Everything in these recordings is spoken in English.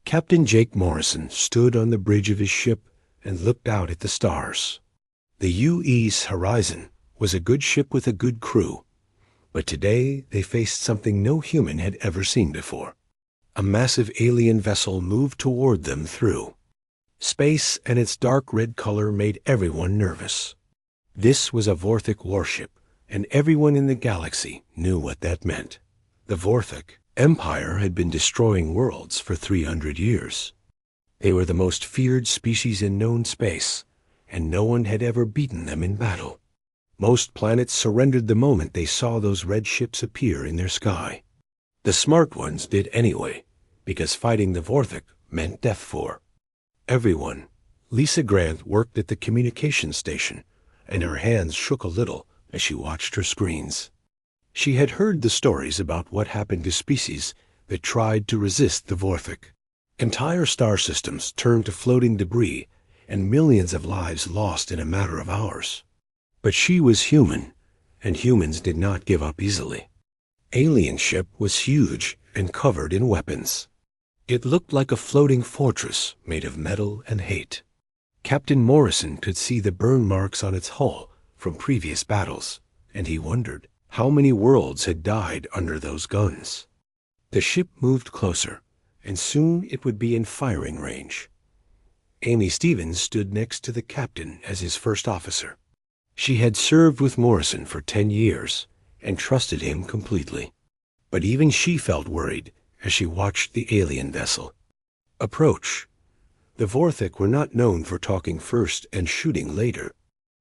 Captain Jake Morrison stood on the bridge of his ship and looked out at the stars. The UE's Horizon was a good ship with a good crew, but today they faced something no human had ever seen before. A massive alien vessel moved toward them through space, and its dark red color made everyone nervous. This was a Vorthic warship, and everyone in the galaxy knew what that meant. The Vorthic Empire had been destroying worlds for 300 years. They were the most feared species in known space, and no one had ever beaten them in battle. Most planets surrendered the moment they saw those red ships appear in their sky. The smart ones did anyway, because fighting the Vorthic meant death for everyone. Lisa Grant worked at the communications station, and her hands shook a little as she watched her screens. She had heard the stories about what happened to species that tried to resist the Vorthic. Entire star systems turned to floating debris, and millions of lives lost in a matter of hours. But she was human, and humans did not give up easily. Alien ship was huge and covered in weapons. It looked like a floating fortress made of metal and hate. Captain Morrison could see the burn marks on its hull from previous battles, and he wondered how many worlds had died under those guns. The ship moved closer, and soon it would be in firing range. Amy Stevens stood next to the captain as his first officer. She had served with Morrison for 10 years and trusted him completely. But even she felt worried as she watched the alien vessel approach. The Vorthic were not known for talking first and shooting later.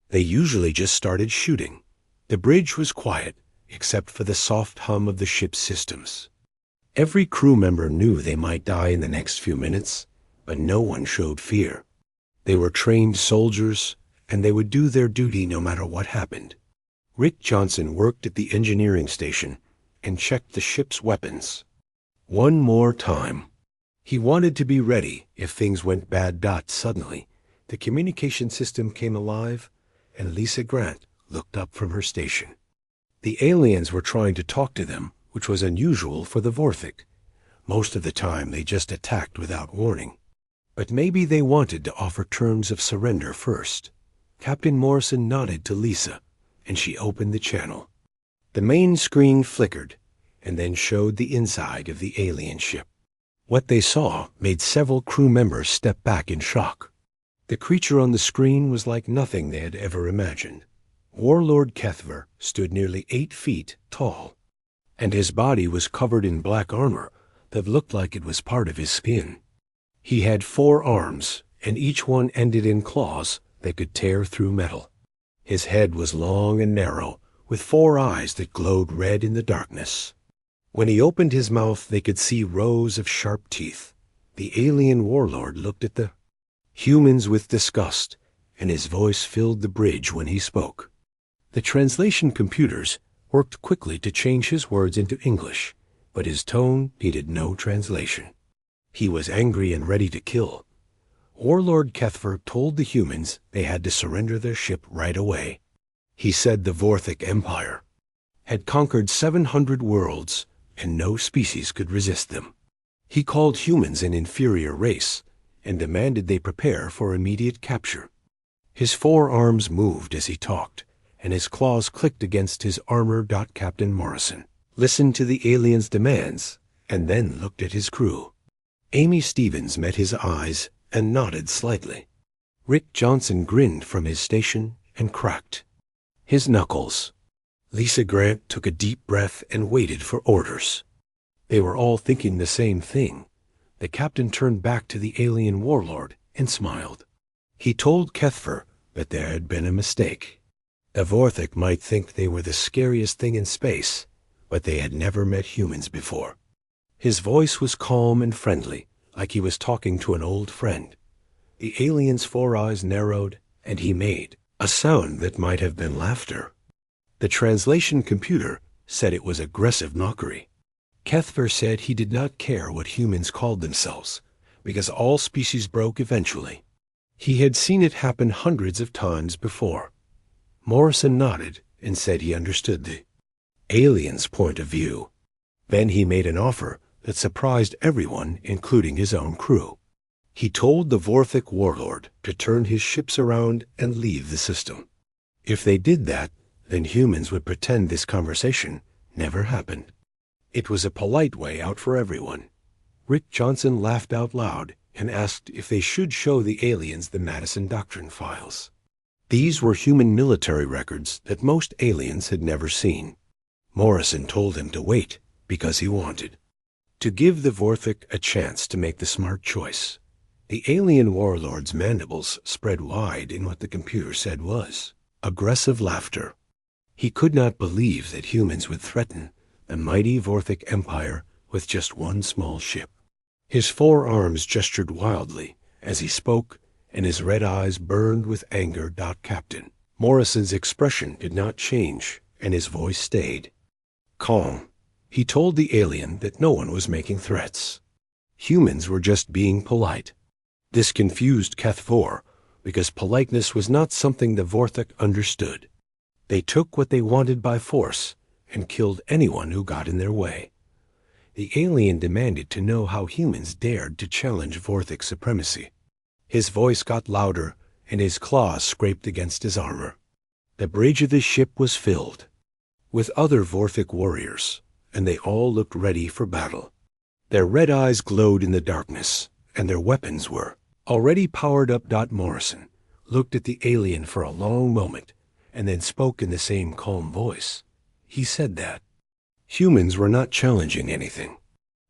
They usually just started shooting. The bridge was quiet, except for the soft hum of the ship's systems. Every crew member knew they might die in the next few minutes, but no one showed fear. They were trained soldiers, and they would do their duty no matter what happened. Rick Johnson worked at the engineering station and checked the ship's weapons. One more time. He wanted to be ready if things went bad. Suddenly, the communication system came alive, and Lisa Grant looked up from her station. The aliens were trying to talk to them, which was unusual for the Vorthic. Most of the time they just attacked without warning. But maybe they wanted to offer terms of surrender first. Captain Morrison nodded to Lisa, and she opened the channel. The main screen flickered, and then showed the inside of the alien ship. What they saw made several crew members step back in shock. The creature on the screen was like nothing they had ever imagined. Warlord Kethver stood nearly 8 feet tall, and his body was covered in black armor that looked like it was part of his skin. He had 4 arms, and each one ended in claws that could tear through metal. His head was long and narrow, with 4 eyes that glowed red in the darkness. When he opened his mouth, they could see rows of sharp teeth. The alien warlord looked at the humans with disgust, and his voice filled the bridge when he spoke. The translation computers worked quickly to change his words into English, but his tone needed no translation. He was angry and ready to kill. Warlord Kethver told the humans they had to surrender their ship right away. He said the Vorthic Empire had conquered 700 worlds, and no species could resist them. He called humans an inferior race and demanded they prepare for immediate capture. His 4 arms moved as he talked, and his claws clicked against his armor. Captain Morrison listened to the alien's demands and then looked at his crew. Amy Stevens met his eyes and nodded slightly. Rick Johnson grinned from his station and cracked his knuckles. Lisa Grant took a deep breath and waited for orders. They were all thinking the same thing. The captain turned back to the alien warlord and smiled. He told Kethver that there had been a mistake. The Vorthic might think they were the scariest thing in space, but they had never met humans before. His voice was calm and friendly, like he was talking to an old friend. The alien's 4 eyes narrowed, and he made a sound that might have been laughter. The translation computer said it was aggressive mockery. Kethver said he did not care what humans called themselves, because all species broke eventually. He had seen it happen hundreds of times before. Morrison nodded and said he understood the alien's point of view. Then he made an offer that surprised everyone, including his own crew. He told the Vorthic warlord to turn his ships around and leave the system. If they did that, then humans would pretend this conversation never happened. It was a polite way out for everyone. Rick Johnson laughed out loud and asked if they should show the aliens the Madison Doctrine files. These were human military records that most aliens had never seen. Morrison told him to wait because he wanted to give the Vorthic a chance to make the smart choice. The alien warlord's mandibles spread wide in what the computer said was aggressive laughter. He could not believe that humans would threaten the mighty Vorthic Empire with just one small ship. His forearms gestured wildly as he spoke, and his red eyes burned with anger. Captain Morrison's expression did not change, and his voice stayed calm. He told the alien that no one was making threats. Humans were just being polite. This confused Kethvor, because politeness was not something the Vorthic understood. They took what they wanted by force and killed anyone who got in their way. The alien demanded to know how humans dared to challenge Vorthic supremacy. His voice got louder, and his claws scraped against his armor. The bridge of the ship was filled with other Vorthic warriors, and they all looked ready for battle. Their red eyes glowed in the darkness, and their weapons were already powered up. Morrison looked at the alien for a long moment, and then spoke in the same calm voice. He said that humans were not challenging anything.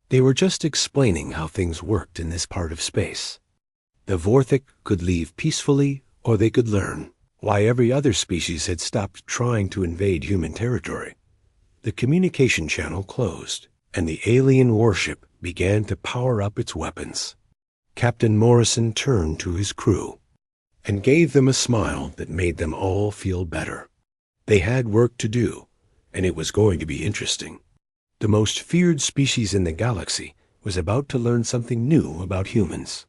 They were just explaining how things worked in this part of space. The Vorthic could leave peacefully, or they could learn why every other species had stopped trying to invade human territory. The communication channel closed, and the alien warship began to power up its weapons. Captain Morrison turned to his crew and gave them a smile that made them all feel better. They had work to do, and it was going to be interesting. The most feared species in the galaxy was about to learn something new about humans.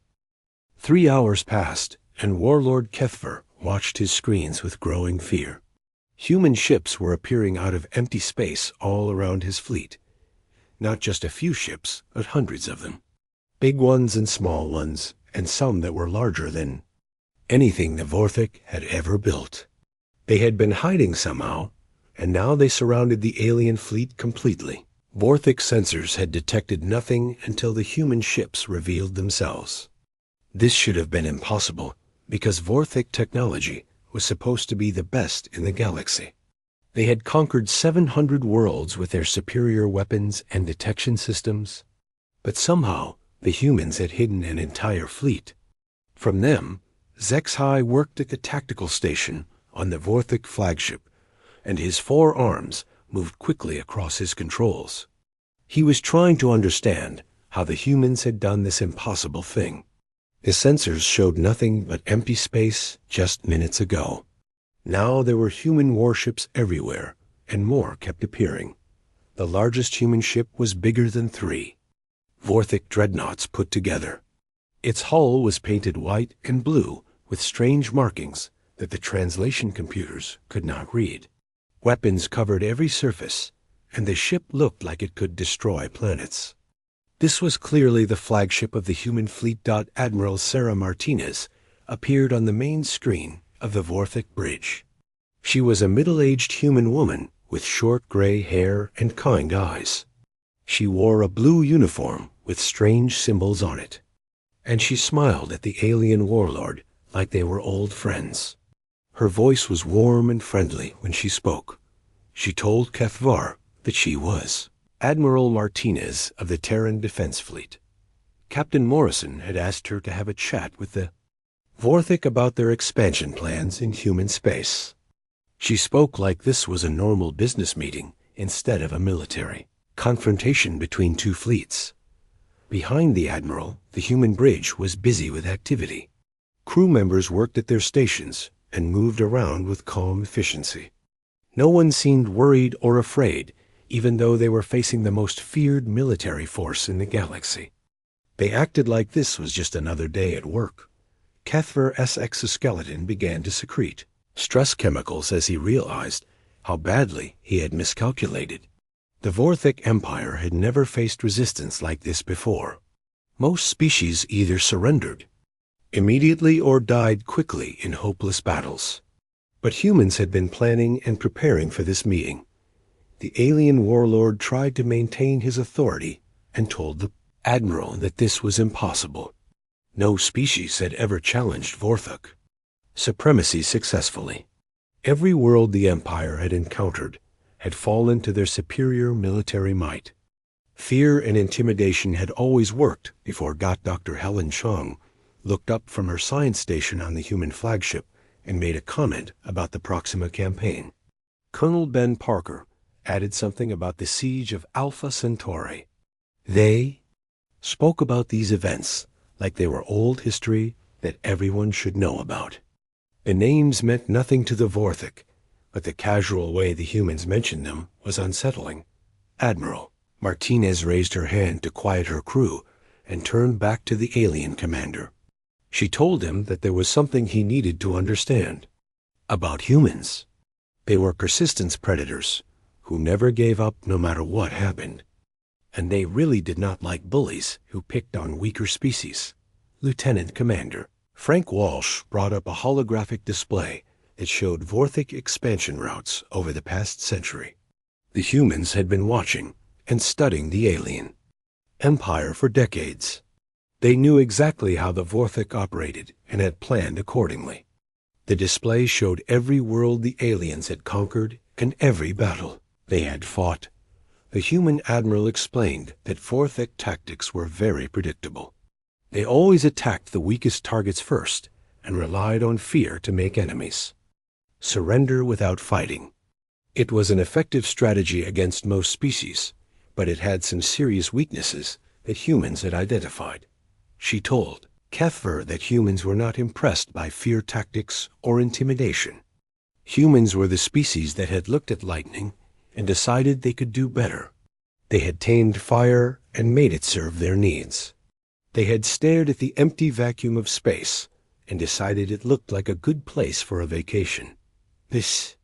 3 hours passed, and Warlord Kethver watched his screens with growing fear. Human ships were appearing out of empty space all around his fleet. Not just a few ships, but hundreds of them. Big ones and small ones, and some that were larger than anything the Vorthic had ever built. They had been hiding somehow, and now they surrounded the alien fleet completely. Vorthic sensors had detected nothing until the human ships revealed themselves. This should have been impossible, because Vorthic technology was supposed to be the best in the galaxy. They had conquered 700 worlds with their superior weapons and detection systems, but somehow the humans had hidden an entire fleet. From them, Zexhai worked at the tactical station on the Vorthic flagship, and his 4 arms moved quickly across his controls. He was trying to understand how the humans had done this impossible thing. The sensors showed nothing but empty space just minutes ago. Now there were human warships everywhere, and more kept appearing. The largest human ship was bigger than 3 Vorthic dreadnoughts put together. Its hull was painted white and blue with strange markings that the translation computers could not read. Weapons covered every surface, and the ship looked like it could destroy planets. This was clearly the flagship of the human fleet. Admiral Sarah Martinez appeared on the main screen of the Vorthic bridge. She was a middle-aged human woman with short gray hair and kind eyes. She wore a blue uniform with strange symbols on it, and she smiled at the alien warlord like they were old friends. Her voice was warm and friendly when she spoke. She told Kethvar that she was Admiral Martinez of the Terran Defense Fleet. Captain Morrison had asked her to have a chat with the Vorthic about their expansion plans in human space. She spoke like this was a normal business meeting instead of a military confrontation between 2 fleets. Behind the Admiral, the human bridge was busy with activity. Crew members worked at their stations and moved around with calm efficiency. No one seemed worried or afraid, even though they were facing the most feared military force in the galaxy. They acted like this was just another day at work. Kethver's exoskeleton began to secrete stress chemicals as he realized how badly he had miscalculated. The Vorthic Empire had never faced resistance like this before. Most species either surrendered immediately or died quickly in hopeless battles. But humans had been planning and preparing for this meeting. The alien warlord tried to maintain his authority and told the admiral that this was impossible. No species had ever challenged Vorthok supremacy successfully. Every world the Empire had encountered had fallen to their superior military might. Fear and intimidation had always worked before Dr. Helen Chong looked up from her science station on the human flagship and made a comment about the Proxima campaign. Colonel Ben Parker added something about the siege of Alpha Centauri. They spoke about these events like they were old history that everyone should know about. The names meant nothing to the Vorthic, but the casual way the humans mentioned them was unsettling. Admiral Martinez raised her hand to quiet her crew and turned back to the alien commander. She told him that there was something he needed to understand about humans. They were persistence predators who never gave up no matter what happened. And they really did not like bullies who picked on weaker species. Lieutenant Commander Frank Walsh brought up a holographic display that showed Vorthic expansion routes over the past century. The humans had been watching and studying the alien empire for decades. They knew exactly how the Vorthic operated and had planned accordingly. The display showed every world the aliens had conquered and every battle they had fought. The human admiral explained that Vorthic tactics were very predictable. They always attacked the weakest targets first and relied on fear to make enemies. Surrender without fighting. It was an effective strategy against most species, but it had some serious weaknesses that humans had identified. She told Kethver that humans were not impressed by fear tactics or intimidation. Humans were the species that had looked at lightning and decided they could do better. They had tamed fire and made it serve their needs. They had stared at the empty vacuum of space and decided it looked like a good place for a vacation. This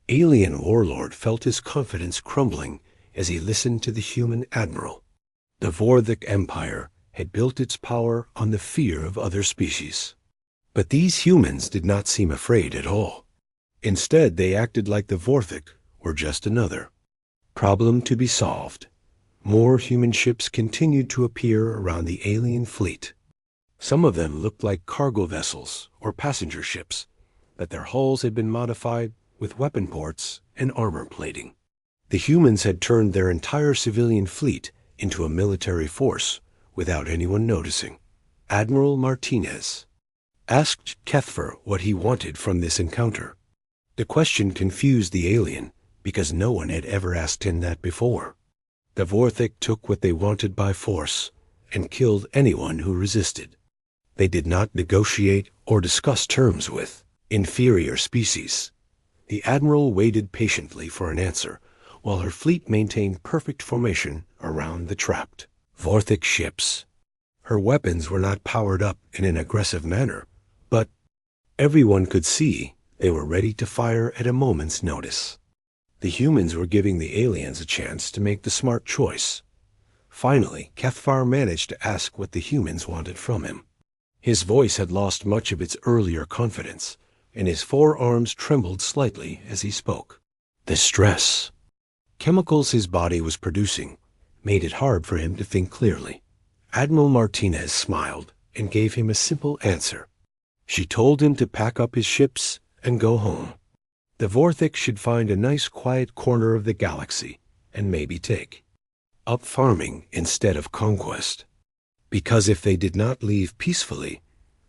alien warlord felt his confidence crumbling as he listened to the human admiral. The Vorthic Empire had built its power on the fear of other species. But these humans did not seem afraid at all. Instead, they acted like the Vorthic were just another problem to be solved. More human ships continued to appear around the alien fleet. Some of them looked like cargo vessels or passenger ships, but their hulls had been modified with weapon ports and armor plating. The humans had turned their entire civilian fleet into a military force without anyone noticing. Admiral Martinez asked Kethver what he wanted from this encounter. The question confused the alien because no one had ever asked him that before. The Vorthic took what they wanted by force and killed anyone who resisted. They did not negotiate or discuss terms with inferior species. The admiral waited patiently for an answer while her fleet maintained perfect formation around the trapped Vorthic ships. Her weapons were not powered up in an aggressive manner, but everyone could see they were ready to fire at a moment's notice. The humans were giving the aliens a chance to make the smart choice. Finally, Kethvar managed to ask what the humans wanted from him. His voice had lost much of its earlier confidence, and his forearms trembled slightly as he spoke. The stress chemicals his body was producing made it hard for him to think clearly. Admiral Martinez smiled and gave him a simple answer. She told him to pack up his ships and go home. The Vorthic should find a nice quiet corner of the galaxy and maybe take up farming instead of conquest. Because if they did not leave peacefully,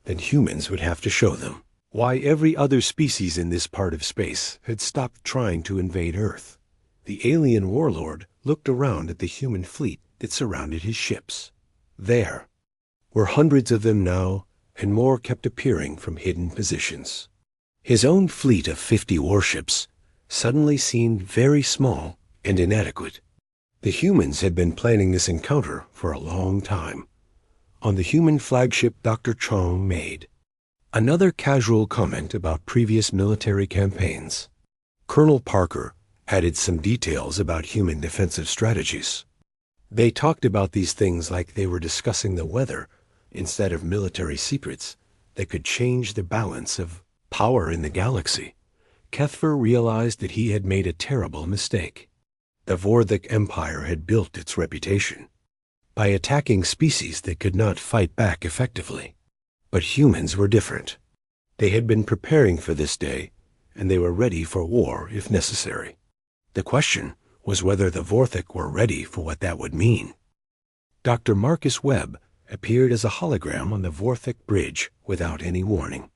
then humans would have to show them why every other species in this part of space had stopped trying to invade Earth. The alien warlord looked around at the human fleet that surrounded his ships. There were hundreds of them now, and more kept appearing from hidden positions. His own fleet of 50 warships suddenly seemed very small and inadequate. The humans had been planning this encounter for a long time. On the human flagship Dr. Chong made another casual comment about previous military campaigns. Colonel Parker added some details about human defensive strategies. They talked about these things like they were discussing the weather instead of military secrets that could change the balance of power in the galaxy. Kethfer realized that he had made a terrible mistake. The Vorthik Empire had built its reputation by attacking species that could not fight back effectively. But humans were different. They had been preparing for this day, and they were ready for war if necessary. The question was whether the Vorthik were ready for what that would mean. Dr. Marcus Webb appeared as a hologram on the Vorthik bridge without any warning.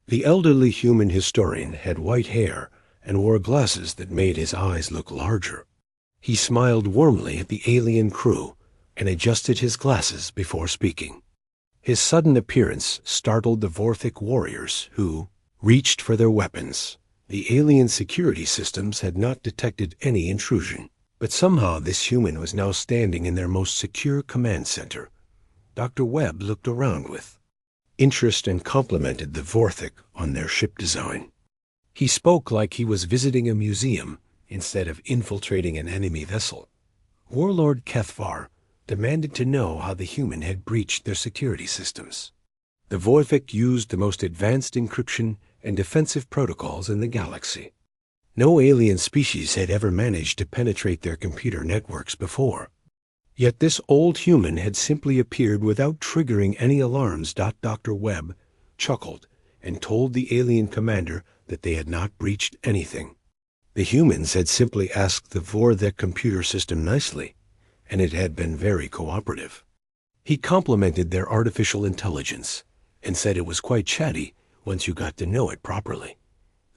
The elderly human historian had white hair and wore glasses that made his eyes look larger. He smiled warmly at the alien crew and adjusted his glasses before speaking. His sudden appearance startled the Vorthik warriors, who reached for their weapons. The alien security systems had not detected any intrusion, but somehow this human was now standing in their most secure command center. Dr. Webb looked around with interest and complimented the Vorthik on their ship design. He spoke like he was visiting a museum instead of infiltrating an enemy vessel. Warlord Kethvar demanded to know how the human had breached their security systems. The Vorthik used the most advanced encryption and defensive protocols in the galaxy. No alien species had ever managed to penetrate their computer networks before. Yet this old human had simply appeared without triggering any alarms. Dr. Webb chuckled and told the alien commander that they had not breached anything. The humans had simply asked the Vorthik computer system nicely, and it had been very cooperative. He complimented their artificial intelligence and said it was quite chatty once you got to know it properly.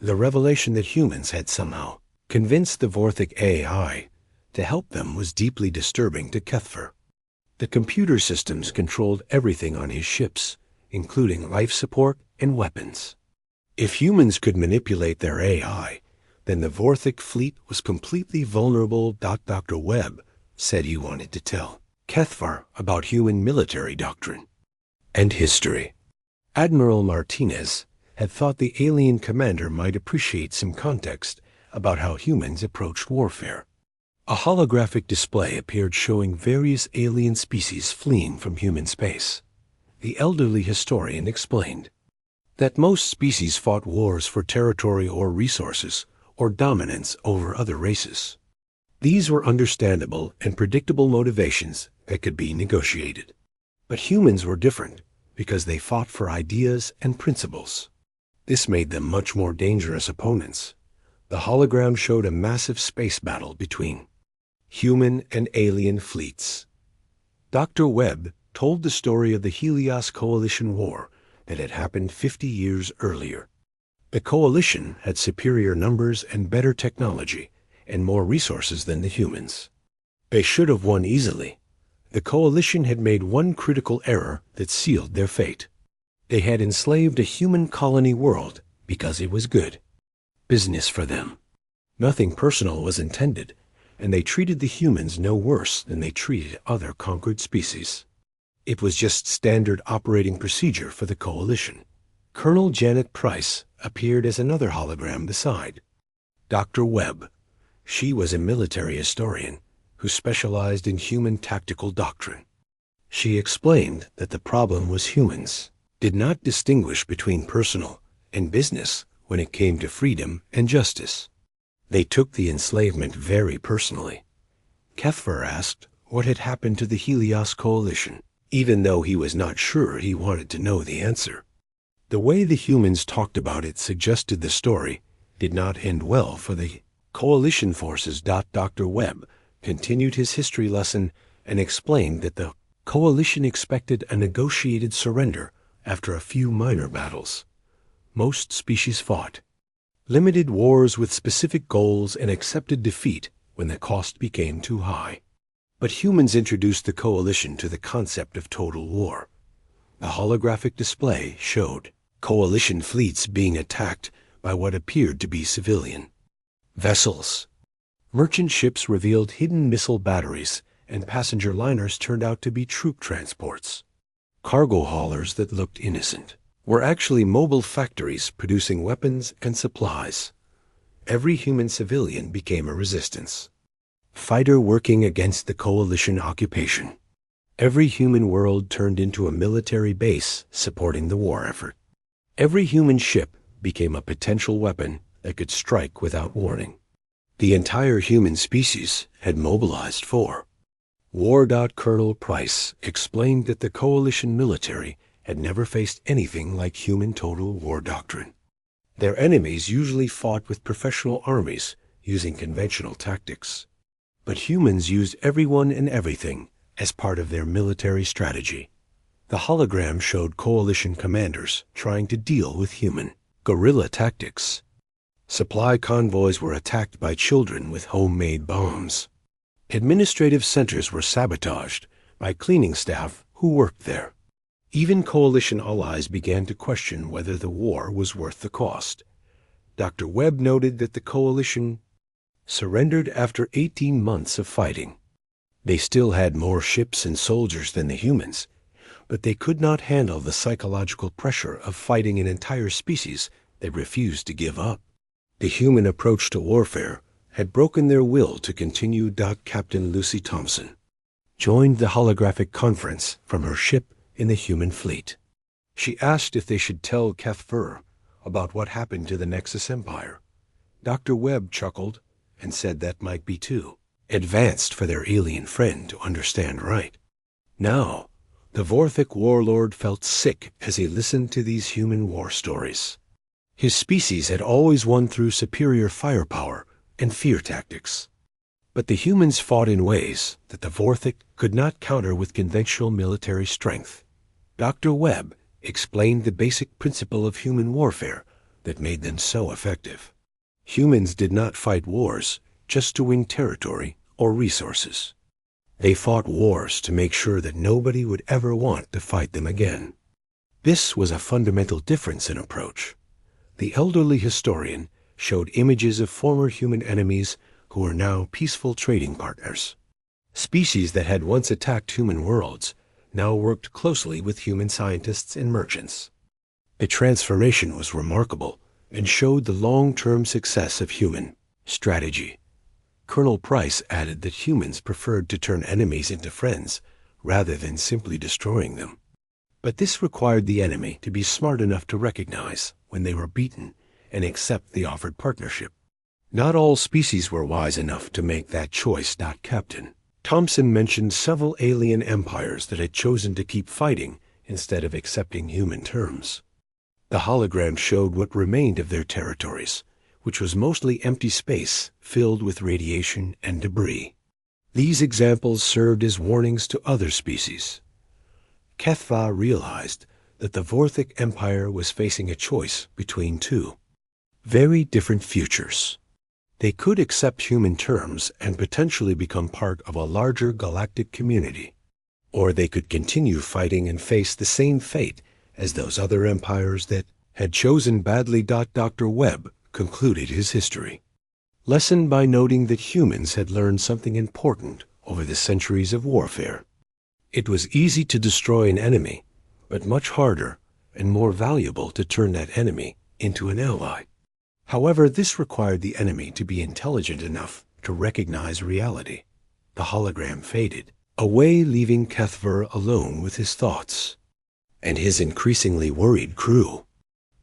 The revelation that humans had somehow convinced the Vorthik AI to help them was deeply disturbing to Kethfer. The computer systems controlled everything on his ships, including life support and weapons. If humans could manipulate their AI, then the Vorthik fleet was completely vulnerable. Dr. Webb said he wanted to tell Kethvar about human military doctrine and history. Admiral Martinez had thought the alien commander might appreciate some context about how humans approached warfare. A holographic display appeared showing various alien species fleeing from human space. The elderly historian explained that most species fought wars for territory or resources or dominance over other races. These were understandable and predictable motivations that could be negotiated. But humans were different because they fought for ideas and principles. This made them much more dangerous opponents. The hologram showed a massive space battle between human and alien fleets. Dr. Webb told the story of the Helios Coalition War that had happened 50 years earlier. The coalition had superior numbers and better technology and more resources than the humans. They should have won easily. The coalition had made one critical error that sealed their fate. They had enslaved a human colony world because it was good business for them. Nothing personal was intended, and they treated the humans no worse than they treated other conquered species. It was just standard operating procedure for the coalition. Colonel Janet Price appeared as another hologram beside Dr. Webb. She was a military historian who specialized in human tactical doctrine. She explained that the problem was humans did not distinguish between personal and business when it came to freedom and justice. They took the enslavement very personally. Kethfer asked what had happened to the Helios Coalition, even though he was not sure he wanted to know the answer. The way the humans talked about it suggested the story did not end well for the coalition forces. Dr. Webb continued his history lesson and explained that the coalition expected a negotiated surrender after a few minor battles. Most species fought limited wars with specific goals and accepted defeat when the cost became too high. But humans introduced the coalition to the concept of total war. The holographic display showed coalition fleets being attacked by what appeared to be civilian vessels. Merchant ships revealed hidden missile batteries, and passenger liners turned out to be troop transports. Cargo haulers that looked innocent were actually mobile factories producing weapons and supplies. Every human civilian became a resistance fighter working against the coalition occupation. Every human world turned into a military base supporting the war effort. Every human ship became a potential weapon that could strike without warning. The entire human species had mobilized for war. Colonel Price explained that the coalition military had never faced anything like human total war doctrine. Their enemies usually fought with professional armies using conventional tactics. But humans used everyone and everything as part of their military strategy. The hologram showed coalition commanders trying to deal with human guerrilla tactics. Supply convoys were attacked by children with homemade bombs. Administrative centers were sabotaged by cleaning staff who worked there. Even coalition allies began to question whether the war was worth the cost. Dr. Webb noted that the coalition surrendered after 18 months of fighting. They still had more ships and soldiers than the humans, but they could not handle the psychological pressure of fighting an entire species that refused to give up. The human approach to warfare had broken their will to continue. Captain Lucy Thompson joined the holographic conference from her ship in the human fleet. She asked if they should tell Cathver about what happened to the Nexus Empire. Dr. Webb chuckled and said that might be too advanced for their alien friend to understand right. Now, the Vorthic warlord felt sick as he listened to these human war stories. His species had always won through superior firepower and fear tactics. But the humans fought in ways that the Vorthic could not counter with conventional military strength. Dr. Webb explained the basic principle of human warfare that made them so effective. Humans did not fight wars just to win territory or resources. They fought wars to make sure that nobody would ever want to fight them again. This was a fundamental difference in approach. The elderly historian showed images of former human enemies who were now peaceful trading partners. Species that had once attacked human worlds now worked closely with human scientists and merchants. The transformation was remarkable and showed the long-term success of human strategy. Colonel Price added that humans preferred to turn enemies into friends rather than simply destroying them. But this required the enemy to be smart enough to recognize when they were beaten and accept the offered partnership. Not all species were wise enough to make that choice. Captain Thompson mentioned several alien empires that had chosen to keep fighting instead of accepting human terms. The hologram showed what remained of their territories, which was mostly empty space filled with radiation and debris. These examples served as warnings to other species. Kethva realized that the Vorthic Empire was facing a choice between two very different futures. They could accept human terms and potentially become part of a larger galactic community, or they could continue fighting and face the same fate as those other empires that had chosen badly. Dr. Webb concluded his history lesson by noting that humans had learned something important over the centuries of warfare. It was easy to destroy an enemy, but much harder and more valuable to turn that enemy into an ally. However, this required the enemy to be intelligent enough to recognize reality. The hologram faded away, leaving Cathver alone with his thoughts and his increasingly worried crew.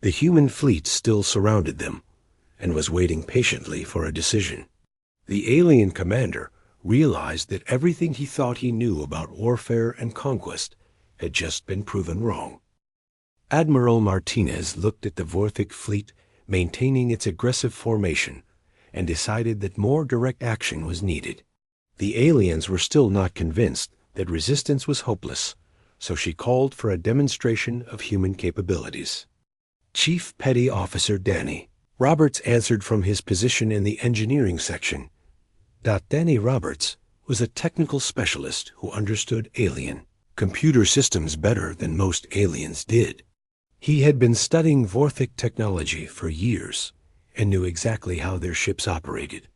The human fleet still surrounded them and was waiting patiently for a decision. The alien commander realized that everything he thought he knew about warfare and conquest had just been proven wrong. Admiral Martinez looked at the Vorthic fleet maintaining its aggressive formation and decided that more direct action was needed. The aliens were still not convinced that resistance was hopeless, so she called for a demonstration of human capabilities. Chief Petty Officer Danny Roberts answered from his position in the engineering section. Danny Roberts was a technical specialist who understood alien computer systems better than most aliens did. He had been studying Vorthic technology for years and knew exactly how their ships operated.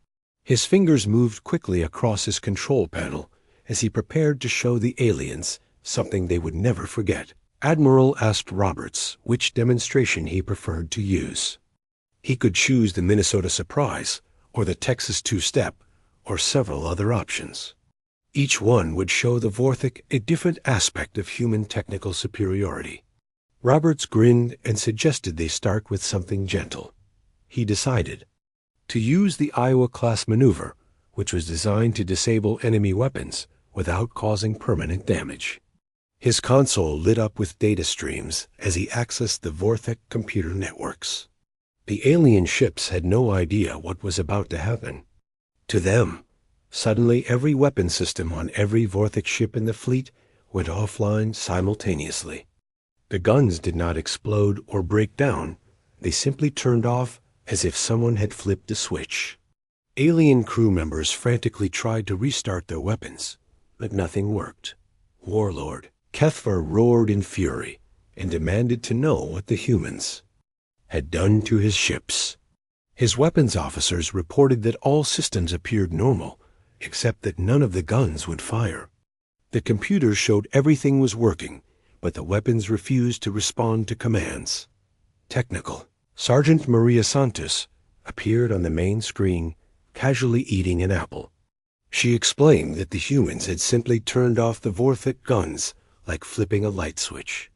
His fingers moved quickly across his control panel as he prepared to show the aliens something they would never forget. Admiral asked Roberts which demonstration he preferred to use. He could choose the Minnesota Surprise, or the Texas Two-Step, or several other options. Each one would show the Vorthik a different aspect of human technical superiority. Roberts grinned and suggested they start with something gentle. He decided to use the Iowa-class maneuver, which was designed to disable enemy weapons without causing permanent damage. His console lit up with data streams as he accessed the Vorthik computer networks. The alien ships had no idea what was about to happen. To them, suddenly every weapon system on every Vorthik ship in the fleet went offline simultaneously. The guns did not explode or break down. They simply turned off as if someone had flipped a switch. Alien crew members frantically tried to restart their weapons, but nothing worked. Warlord Kethver roared in fury and demanded to know what the humans had done to his ships. His weapons officers reported that all systems appeared normal, except that none of the guns would fire. The computers showed everything was working, but the weapons refused to respond to commands. Technical Sergeant Maria Santos appeared on the main screen, casually eating an apple. She explained that the humans had simply turned off the Vorthik guns like flipping a light switch.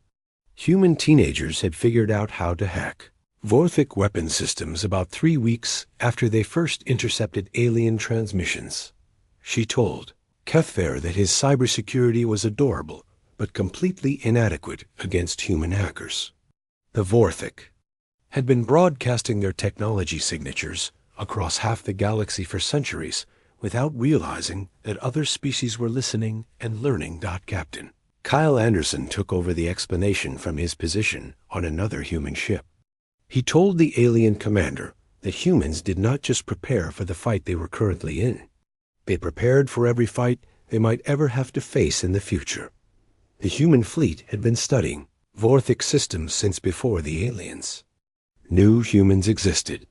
Human teenagers had figured out how to hack Vorthik weapon systems about 3 weeks after they first intercepted alien transmissions. She told Kethver that his cybersecurity was adorable, but completely inadequate against human hackers. The Vorthik had been broadcasting their technology signatures across half the galaxy for centuries without realizing that other species were listening and learning. Captain Kyle Anderson took over the explanation from his position on another human ship. He told the alien commander that humans did not just prepare for the fight they were currently in. They prepared for every fight they might ever have to face in the future. The human fleet had been studying Vorthik systems since before the aliens. New humans existed.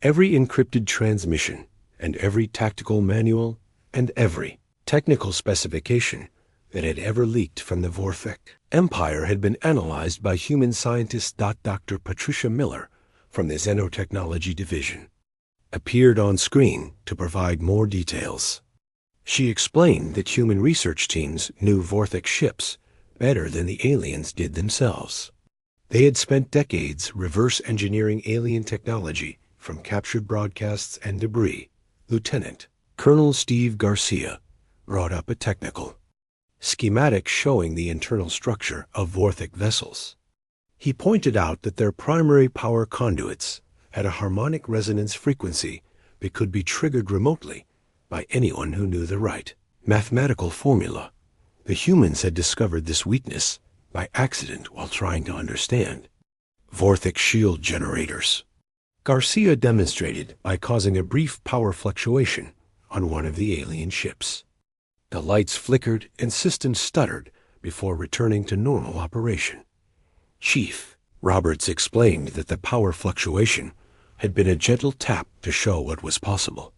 Every encrypted transmission, and every tactical manual, and every technical specification that had ever leaked from the Vorthik Empire had been analyzed by human scientist Dr. Patricia Miller from the Xenotechnology Division. Appeared on screen to provide more details. She explained that human research teams knew Vorthik ships better than the aliens did themselves. They had spent decades reverse engineering alien technology from captured broadcasts and debris. Lieutenant Colonel Steve Garcia brought up a technical schematic showing the internal structure of Vorthik vessels. He pointed out that their primary power conduits had a harmonic resonance frequency that could be triggered remotely by anyone who knew the right mathematical formula. The humans had discovered this weakness by accident while trying to understand Vorthik shield generators. Garcia demonstrated by causing a brief power fluctuation on one of the alien ships. The lights flickered and systems stuttered before returning to normal operation. Chief Roberts explained that the power fluctuation had been a gentle tap to show what was possible.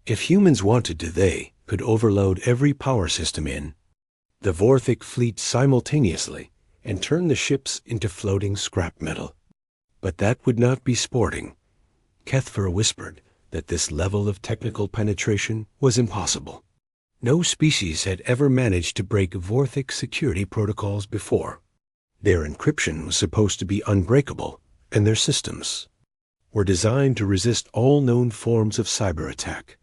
If humans wanted to, they could overload every power system in the Vorthik fleet simultaneously and turn the ships into floating scrap metal. But that would not be sporting. Kethver whispered that this level of technical penetration was impossible. No species had ever managed to break Vorthik security protocols before. Their encryption was supposed to be unbreakable, and their systems were designed to resist all known forms of cyber attack.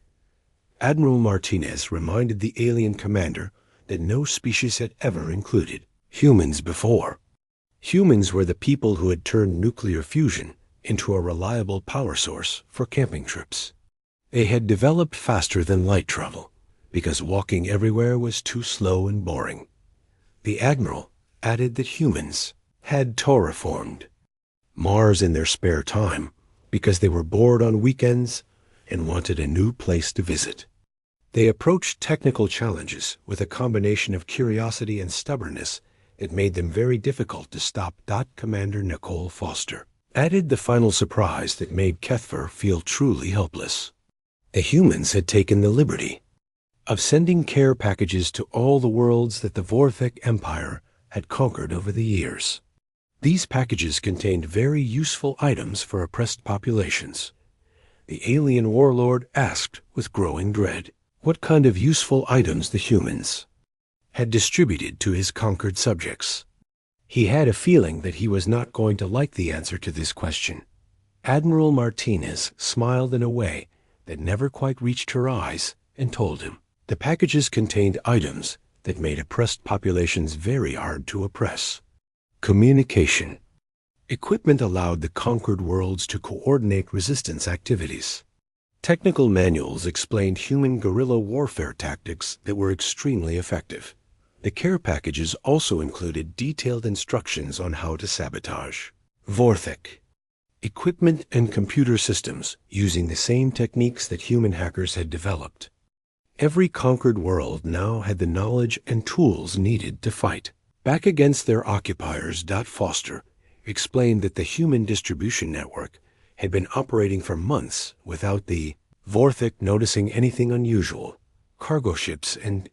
Admiral Martinez reminded the alien commander that no species had ever included humans before. Humans were the people who had turned nuclear fusion into a reliable power source for camping trips. They had developed faster than light travel, because walking everywhere was too slow and boring. The Admiral added that humans had terraformed Mars in their spare time because they were bored on weekends and wanted a new place to visit. They approached technical challenges with a combination of curiosity and stubbornness that made them very difficult to stop. Commander Nicole Foster added the final surprise that made Kethver feel truly helpless. The humans had taken the liberty of sending care packages to all the worlds that the Vorthik Empire had conquered over the years. These packages contained very useful items for oppressed populations. The alien warlord asked with growing dread what kind of useful items the humans had distributed to his conquered subjects. He had a feeling that he was not going to like the answer to this question. Admiral Martinez smiled in a way that never quite reached her eyes and told him the packages contained items that made oppressed populations very hard to oppress. Communication. Equipment allowed the conquered worlds to coordinate resistance activities. Technical manuals explained human guerrilla warfare tactics that were extremely effective. The care packages also included detailed instructions on how to sabotage. Vorthic. Equipment and computer systems using the same techniques that human hackers had developed. Every conquered world now had the knowledge and tools needed to fight back against their occupiers. Foster explained that the human distribution network had been operating for months without the Vorthic noticing anything unusual. Cargo ships and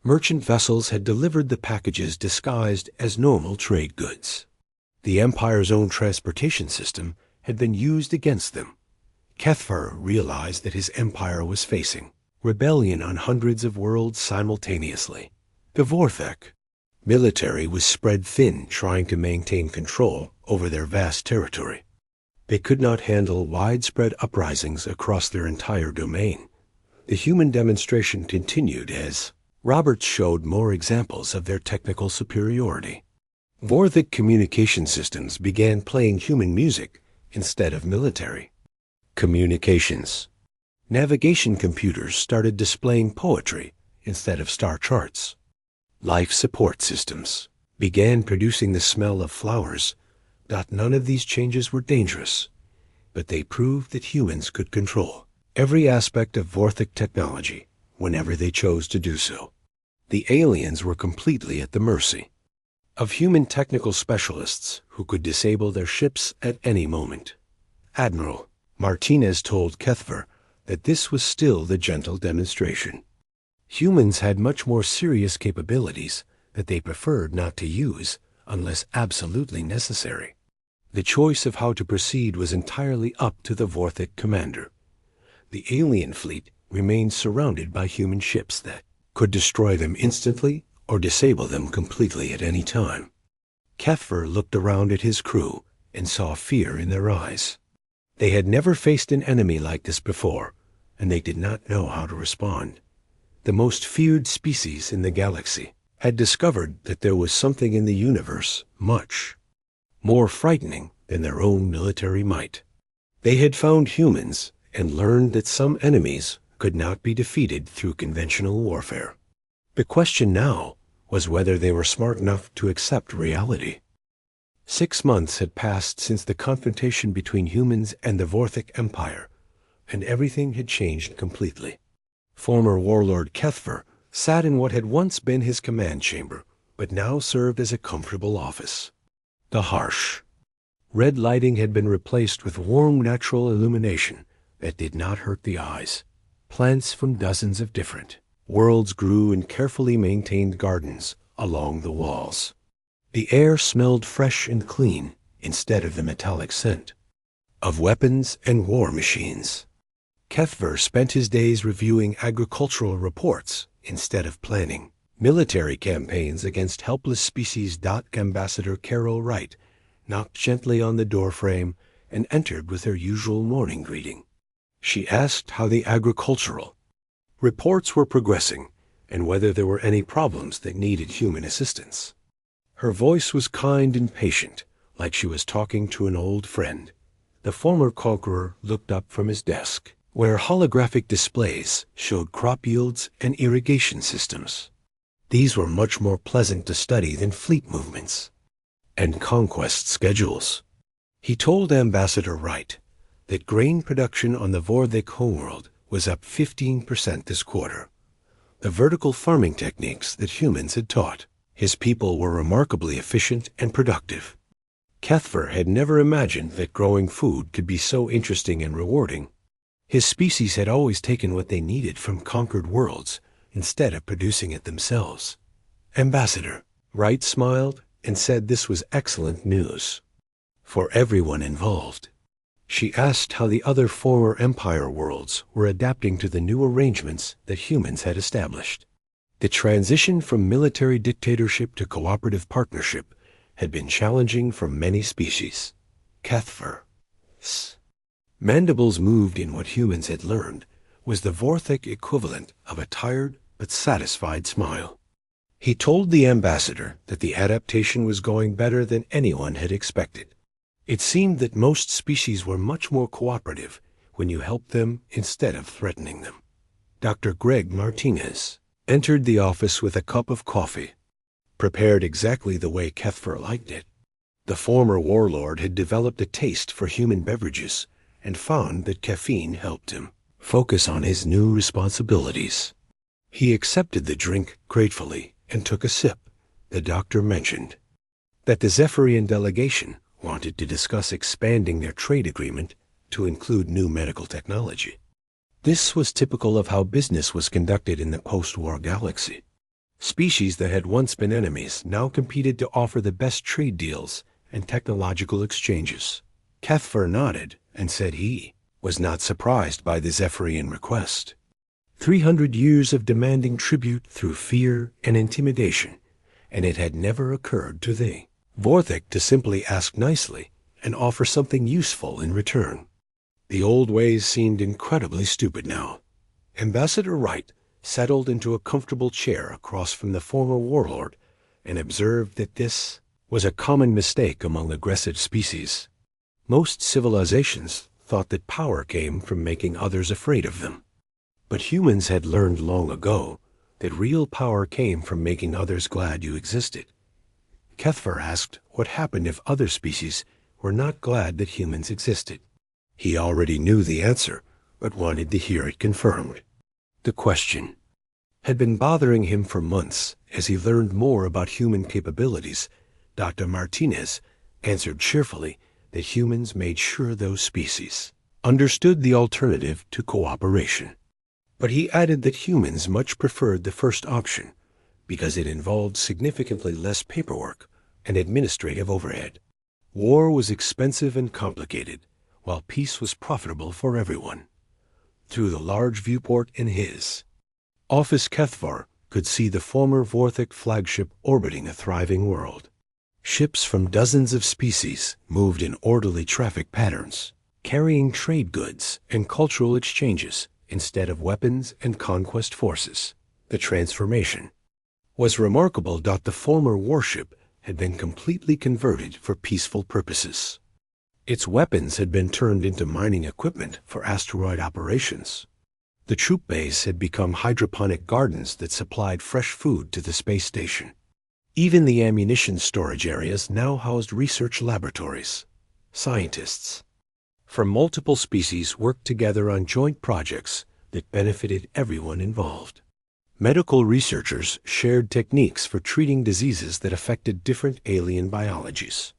merchant vessels had delivered the packages disguised as normal trade goods. The Empire's own transportation system had been used against them. Kethfer realized that his empire was facing rebellion on hundreds of worlds simultaneously. The Vorthic military was spread thin, trying to maintain control over their vast territory. They could not handle widespread uprisings across their entire domain. The human demonstration continued as Roberts showed more examples of their technical superiority. Vorthic communication systems began playing human music instead of military. Communications. Navigation computers started displaying poetry instead of star charts. Life support systems began producing the smell of flowers. None of these changes were dangerous, but they proved that humans could control every aspect of Vorthic technology whenever they chose to do so. The aliens were completely at the mercy of human technical specialists who could disable their ships at any moment. Admiral Martinez told Kethver that this was still the gentle demonstration. Humans had much more serious capabilities that they preferred not to use unless absolutely necessary. The choice of how to proceed was entirely up to the Vorthic commander. The alien fleet remained surrounded by human ships that could destroy them instantly or disable them completely at any time. Kethver looked around at his crew and saw fear in their eyes. They had never faced an enemy like this before, and they did not know how to respond. The most feared species in the galaxy had discovered that there was something in the universe much more frightening than their own military might. They had found humans and learned that some enemies could not be defeated through conventional warfare. The question now was whether they were smart enough to accept reality. 6 months had passed since the confrontation between humans and the Vorthic Empire, and everything had changed completely. Former warlord Kethver sat in what had once been his command chamber, but now served as a comfortable office. The harsh red lighting had been replaced with warm natural illumination that did not hurt the eyes. Plants from dozens of different worlds grew in carefully maintained gardens along the walls. The air smelled fresh and clean instead of the metallic scent of weapons and war machines. Kethver spent his days reviewing agricultural reports instead of planning military campaigns against helpless species. Ambassador Carol Wright knocked gently on the doorframe and entered with her usual morning greeting. She asked how the agricultural reports were progressing and whether there were any problems that needed human assistance. Her voice was kind and patient, like she was talking to an old friend. The former conqueror looked up from his desk, where holographic displays showed crop yields and irrigation systems. These were much more pleasant to study than fleet movements and conquest schedules. He told Ambassador Wright that grain production on the Vorthic homeworld was up 15% this quarter. The vertical farming techniques that humans had taught his people were remarkably efficient and productive. Kethver had never imagined that growing food could be so interesting and rewarding. His species had always taken what they needed from conquered worlds instead of producing it themselves. Ambassador Wright smiled and said this was excellent news for everyone involved. She asked how the other former Empire worlds were adapting to the new arrangements that humans had established. The transition from military dictatorship to cooperative partnership had been challenging for many species. Kethfer's mandibles moved in what humans had learned was the Vorthic equivalent of a tired but satisfied smile. He told the ambassador that the adaptation was going better than anyone had expected. It seemed that most species were much more cooperative when you helped them instead of threatening them. Dr. Greg Martinez entered the office with a cup of coffee, prepared exactly the way Kethfer liked it. The former warlord had developed a taste for human beverages and found that caffeine helped him focus on his new responsibilities. He accepted the drink gratefully and took a sip. The doctor mentioned that the Zephyrian delegation wanted to discuss expanding their trade agreement to include new medical technology. This was typical of how business was conducted in the post-war galaxy. Species that had once been enemies now competed to offer the best trade deals and technological exchanges. Kethfer nodded and said he was not surprised by the Zephyrian request. 300 years of demanding tribute through fear and intimidation, and it had never occurred to the Vorthic to simply ask nicely and offer something useful in return. The old ways seemed incredibly stupid now. Ambassador Wright settled into a comfortable chair across from the former warlord and observed that this was a common mistake among aggressive species. Most civilizations thought that power came from making others afraid of them. But humans had learned long ago that real power came from making others glad you existed. Kethfer asked what happened if other species were not glad that humans existed. He already knew the answer, but wanted to hear it confirmed. The question had been bothering him for months. As he learned more about human capabilities, Dr. Martinez answered cheerfully that humans made sure those species understood the alternative to cooperation. But he added that humans much preferred the first option because it involved significantly less paperwork and administrative overhead. War was expensive and complicated, while peace was profitable for everyone. Through the large viewport in his office, Kethfer could see the former Vorthic flagship orbiting a thriving world. Ships from dozens of species moved in orderly traffic patterns, carrying trade goods and cultural exchanges instead of weapons and conquest forces. The transformation was remarkable. The former warship had been completely converted for peaceful purposes. Its weapons had been turned into mining equipment for asteroid operations. The troop base had become hydroponic gardens that supplied fresh food to the space station. Even the ammunition storage areas now housed research laboratories. Scientists from multiple species worked together on joint projects that benefited everyone involved. Medical researchers shared techniques for treating diseases that affected different alien biologies.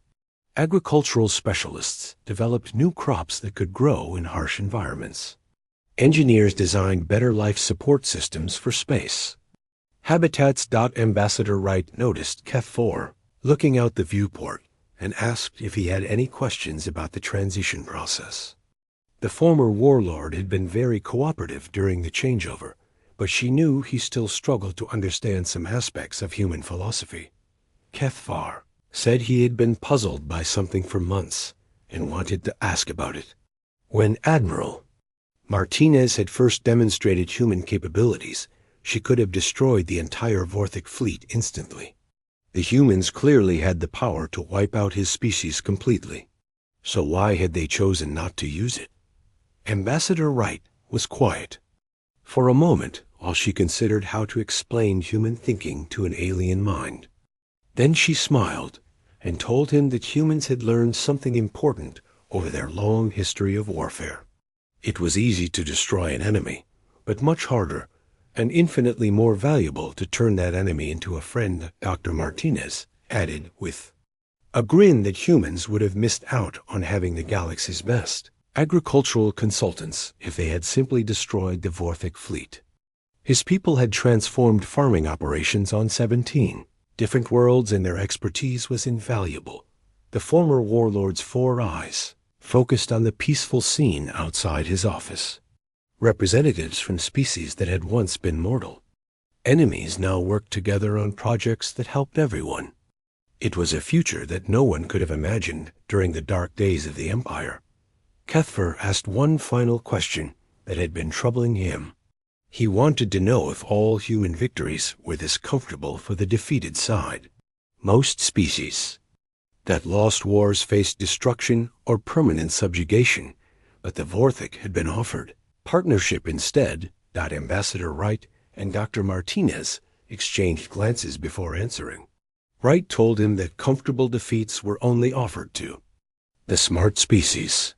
Agricultural specialists developed new crops that could grow in harsh environments. Engineers designed better life support systems for space. Habitats. Ambassador Wright noticed Kethfer looking out the viewport and asked if he had any questions about the transition process. The former warlord had been very cooperative during the changeover, but she knew he still struggled to understand some aspects of human philosophy. Kethfer said he had been puzzled by something for months and wanted to ask about it. When Admiral Martinez had first demonstrated human capabilities, she could have destroyed the entire Vorthic fleet instantly. The humans clearly had the power to wipe out his species completely. So why had they chosen not to use it? Ambassador Wright was quiet for a moment while she considered how to explain human thinking to an alien mind. Then she smiled and told him that humans had learned something important over their long history of warfare. It was easy to destroy an enemy, but much harder and infinitely more valuable to turn that enemy into a friend. Dr. Martinez added with a grin that humans would have missed out on having the galaxy's best agricultural consultants if they had simply destroyed the Vorthic fleet. His people had transformed farming operations on 17 Different worlds and their expertise was invaluable. The former warlord's 4 eyes focused on the peaceful scene outside his office. Representatives from species that had once been mortal. Enemies now worked together on projects that helped everyone. It was a future that no one could have imagined during the dark days of the Empire. Cuthfer asked one final question that had been troubling him. He wanted to know if all human victories were this comfortable for the defeated side. Most species that lost wars faced destruction or permanent subjugation, but the Vorthic had been offered partnership instead. Ambassador Wright and Dr. Martinez exchanged glances before answering. Wright told him that comfortable defeats were only offered to the smart species,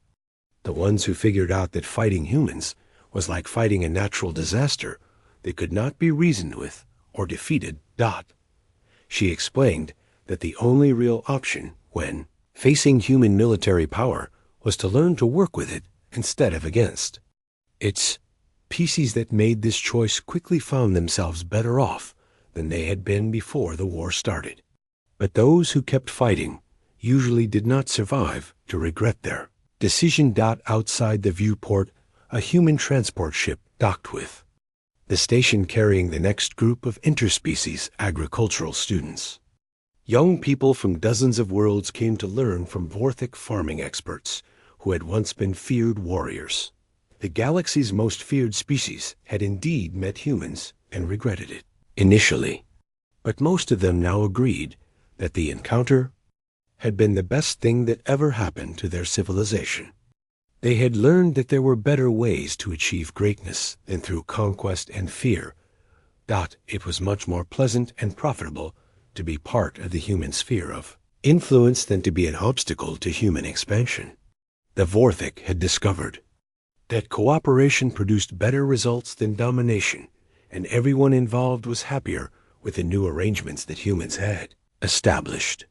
the ones who figured out that fighting humans was like fighting a natural disaster that could not be reasoned with or defeated. She explained that the only real option when facing human military power was to learn to work with it instead of against. Its species that made this choice quickly found themselves better off than they had been before the war started. But those who kept fighting usually did not survive to regret their decision. Outside the viewport, a human transport ship docked with the station carrying the next group of interspecies agricultural students. Young people from dozens of worlds came to learn from Vorthic farming experts who had once been feared warriors. The galaxy's most feared species had indeed met humans and regretted it initially, but most of them now agreed that the encounter had been the best thing that ever happened to their civilization. They had learned that there were better ways to achieve greatness than through conquest and fear. It was much more pleasant and profitable to be part of the human sphere of influence than to be an obstacle to human expansion. The Vorthic had discovered that cooperation produced better results than domination, and everyone involved was happier with the new arrangements that humans had established.